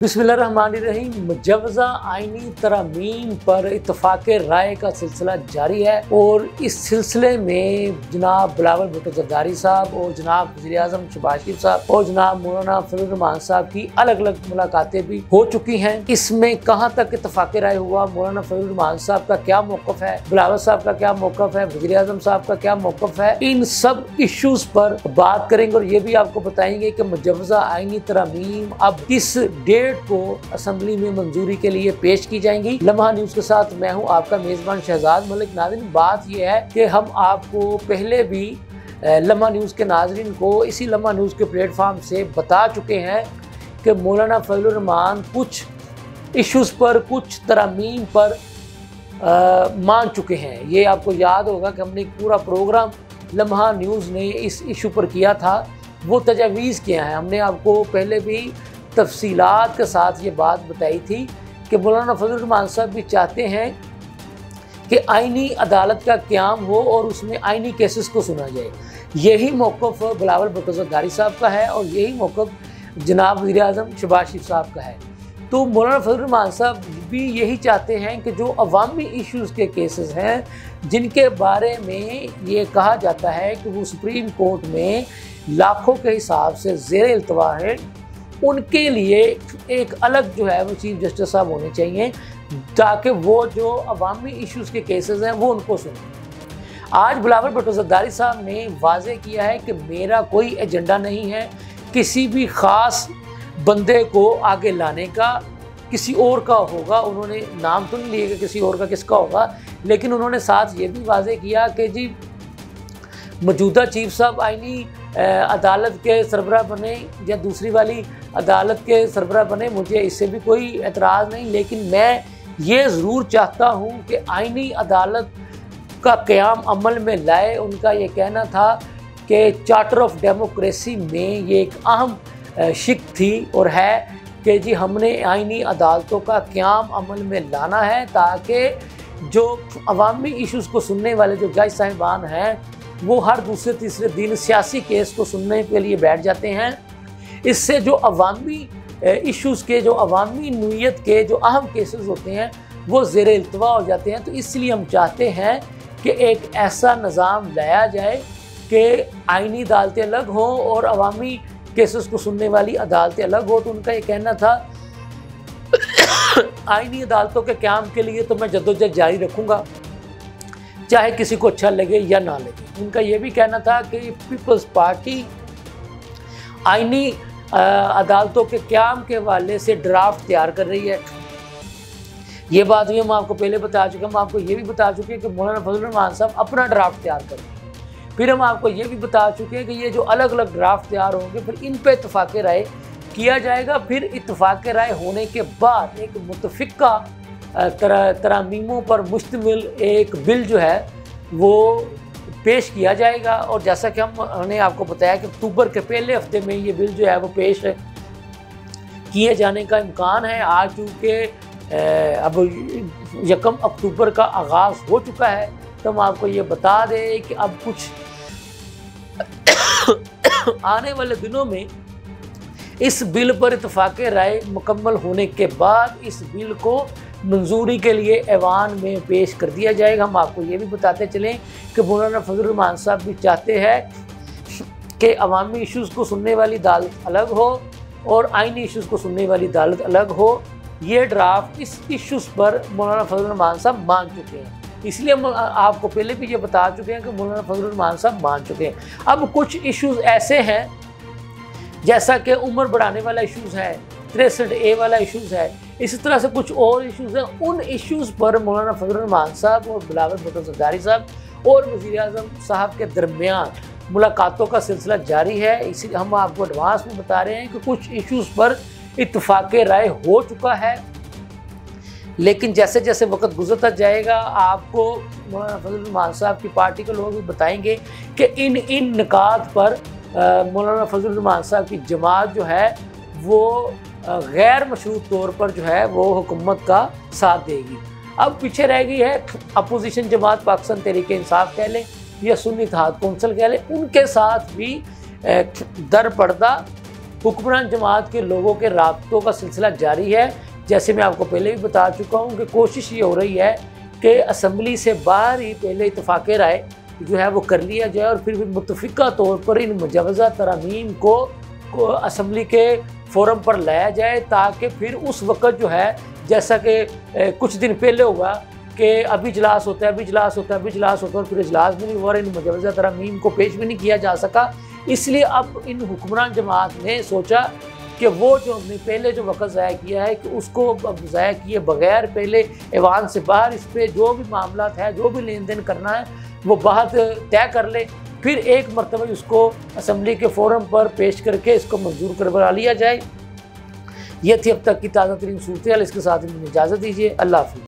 बिस्मिल्लाहिर्रहमानिर्रहीम। मुजव्वज़ा आईनी तरमीम पर इत्तफ़ाक़ राय का सिलसिला जारी है और इस सिलसिले में जनाब बिलावल भुट्टो ज़रदारी साहब और जनाब वज़ीर-ए-आज़म शहबाज शरीफ साहब और जनाब मौलाना फजलुर रहमान साहब की अलग अलग मुलाकातें भी हो चुकी हैं। इसमें कहाँ तक इत्तफ़ाक़ राय हुआ, मौलाना फजलुर रहमान साहब का क्या मौक़िफ़ है, बिलावल साहब का क्या मौक़िफ़ है, वज़ीर-ए-आज़म साहब का क्या मौक़िफ़ है, इन सब इशूज़ पर बात करेंगे और ये भी आपको बताएंगे कि मुजव्वज़ा आईनी तरमीम अब किस डेट को असेंबली में मंजूरी के लिए पेश की जाएंगी। लम्हा न्यूज के साथ मैं हूं आपका मेजबान शहजाद मलिक। नाज़रीन, बात यह है कि हम आपको पहले भी लम्हा न्यूज के नाज़रीन को इसी लम्हा न्यूज के प्लेटफॉर्म से बता चुके हैं कि मौलाना फजलुर रहमान कुछ इश्यूज पर, कुछ तरमीम पर मान चुके हैं। ये आपको याद होगा कि हमने एक पूरा प्रोग्राम लम्हा न्यूज़ ने इस इशू पर किया था, वो तजवीज़ किया है। हमने आपको पहले भी तफसीलात के साथ ये बात बताई थी कि मौलाना फजलुर रहमान साहब भी चाहते हैं कि आईनी अदालत का क़याम हो और उसमें आईनी केसेस को सुना जाए। यही मौक़िफ़ बिलावल भुट्टो ज़रदारी साहब का है और यही मौक़िफ़ जनाब वज़ीर-ए-आज़म शहबाज शरीफ साहब का है। तो मौलाना फजलुर रहमान साहब भी यही चाहते हैं कि जो अवामी इश्यूज़ के केसेस हैं, जिनके बारे में ये कहा जाता है कि वो सुप्रीम कोर्ट में लाखों के हिसाब से ज़ेर इल्तवा है, उनके लिए एक अलग जो है वो चीफ जस्टिस साहब होने चाहिए ताकि वो जो अवामी इश्यूज़ के केसेस हैं वो उनको सुनें। आज बिलावल भुट्टो ज़रदारी साहब ने वाज़े किया है कि मेरा कोई एजेंडा नहीं है किसी भी ख़ास बंदे को आगे लाने का, किसी और का होगा। उन्होंने नाम तो नहीं लिया कि किसी और का किसका होगा, लेकिन उन्होंने साथ ये भी वाज़े किया कि जी मौजूदा चीफ साहब आईनी अदालत के सरबराह बने या दूसरी वाली अदालत के सरबराह बने, मुझे इससे भी कोई एतराज़ नहीं, लेकिन मैं ये ज़रूर चाहता हूँ कि आईनी अदालत का क़याम अमल में लाए। उनका ये कहना था कि चार्टर ऑफ डेमोक्रेसी में ये एक अहम शिक थी और है कि जी हमने आईनी अदालतों का क़याम अमल में लाना है ताकि जो अवामी इश्यूज़ को सुनने वाले जो जज साहिबान हैं वो हर दूसरे तीसरे दिन सियासी केस को सुनने के लिए बैठ जाते हैं। इससे जो अवामी इश्यूज़ के, जो अवामी नूयत के जो अहम केसेस होते हैं वो ज़ेर इल्तवा हो जाते हैं। तो इसलिए हम चाहते हैं कि एक ऐसा निज़ाम लाया जाए कि आईनी अदालतें अलग हों और अवामी केसेस को सुनने वाली अदालतें अलग हो। तो उनका ये कहना था आईनी अदालतों के क़याम के लिए तो मैं जद्दोजहद जारी रखूँगा, चाहे किसी को अच्छा लगे या ना लगे। उनका ये भी कहना था कि पीपल्स पार्टी आईनी अदालतों के क़याम के हवाले से ड्राफ्ट तैयार कर रही है। ये बात भी हम आपको पहले बता चुके हैं। हम आपको ये भी बता चुके हैं कि मौलाना फजलुर रहमान साहब अपना ड्राफ्ट तैयार कर रहे हैं। फिर हम आपको ये भी बता चुके हैं कि ये जो अलग अलग ड्राफ्ट तैयार होंगे फिर इन पर इत्तफ़ाक़ राय किया जाएगा। फिर इत्तफ़ाक़ राय होने के बाद एक मुतफ़िक़ा तरामीमों पर मुश्तमिल एक बिल जो है वो पेश किया जाएगा। और जैसा कि हमने आपको बताया कि अक्टूबर के पहले हफ्ते में ये बिल जो है वो पेश किए जाने का इम्कान है। आज चूँकि अब 1 अक्टूबर का आगाज़ हो चुका है, तो हम आपको ये बता दें कि अब कुछ आने वाले दिनों में इस बिल पर इत्तफ़ाक़ राय मुकम्मल होने के बाद इस बिल को मंजूरी के लिए ऐवान में पेश कर दिया जाएगा। हम आपको ये भी बताते चलें कि मौलाना फजलुर रहमान साहब भी चाहते हैं कि अवामी इश्यूज़ को सुनने वाली अदालत अलग हो और आईनी इश्यूज़ को सुनने वाली अदालत अलग हो। ये ड्राफ्ट इस इश्यूज़ पर मौलाना फजलुर रहमान साहब मान चुके हैं, इसलिए हम आपको पहले भी ये बता चुके हैं कि मौलाना फजलुर रहमान साहब मान चुके हैं। अब कुछ इश्यूज़ ऐसे हैं जैसा कि उम्र बढ़ाने वाला इश्यूज़ है, 63A वाला इश्यूज़ है, इसी तरह से कुछ और इश्यूज़ हैं। उन इश्यूज़ पर मौलाना फजलुर रहमान साहब और बिलावल भुट्टो ज़रदारी साहब और वज़ीर-ए-आज़म साहब के दरमियान मुलाकातों का सिलसिला जारी है। इसीलिए हम आपको एडवांस में बता रहे हैं कि कुछ इश्यूज़ पर इत्तफ़ाक़ राय हो चुका है, लेकिन जैसे जैसे वक्त गुजरता जाएगा आपको मौलाना फजलुर रहमान साहब की पार्टी के लोग भी बताएंगे कि इन निकात पर मौलाना फजलुर रहमान साहब की जमात जो है वो गैर मशरूत तौर पर जो है वो हुकूमत का साथ देगी। अब पीछे रह गई है अपोजिशन जमात पाकिस्तान तहरीक-ए-इंसाफ कह लें या सुन्नी इत्तेहाद कौंसिल कह लें, उनके साथ भी दर पर्दा हुक्मरान जमात के लोगों के राब्तों का सिलसिला जारी है। जैसे मैं आपको पहले भी बता चुका हूँ कि कोशिश ये हो रही है कि असम्बली से बाहर ही पहले इत्तफाक़ राय जो है वो कर लिया जाए और फिर भी मुतफ़िका तौर पर इन मुजवज़ा तरमीम को असम्बली के फोरम पर लाया जाए, ताकि फिर उस वक़्त जो है, जैसा कि कुछ दिन पहले हुआ कि अभी इजलास होता है, अभी इजलास होता है, अभी इजलास होता है और फिर इजलास भी नहीं हुआ और इन मुजवज़ा तरमीम को पेश भी नहीं किया जा सका। इसलिए अब इन हुक्मरान जमात ने सोचा कि वो जो हमने पहले जो वक़्त ज़ाया किया है कि उसको अब ज़ाया किए बगैर पहले ऐवान से बाहर इस पर जो भी मामला है, जो भी लेन देन करना है वो बात तय कर ले, फिर एक मरतबा उसको असम्बली के फोरम पर पेश करके इसको मंजूर करवा लिया जाए। ये थी अब तक की ताज़ा तरीन सूरत हाल। इसके साथ ही मुझे इजाज़त दीजिए। अल्लाह हाफ़िज़।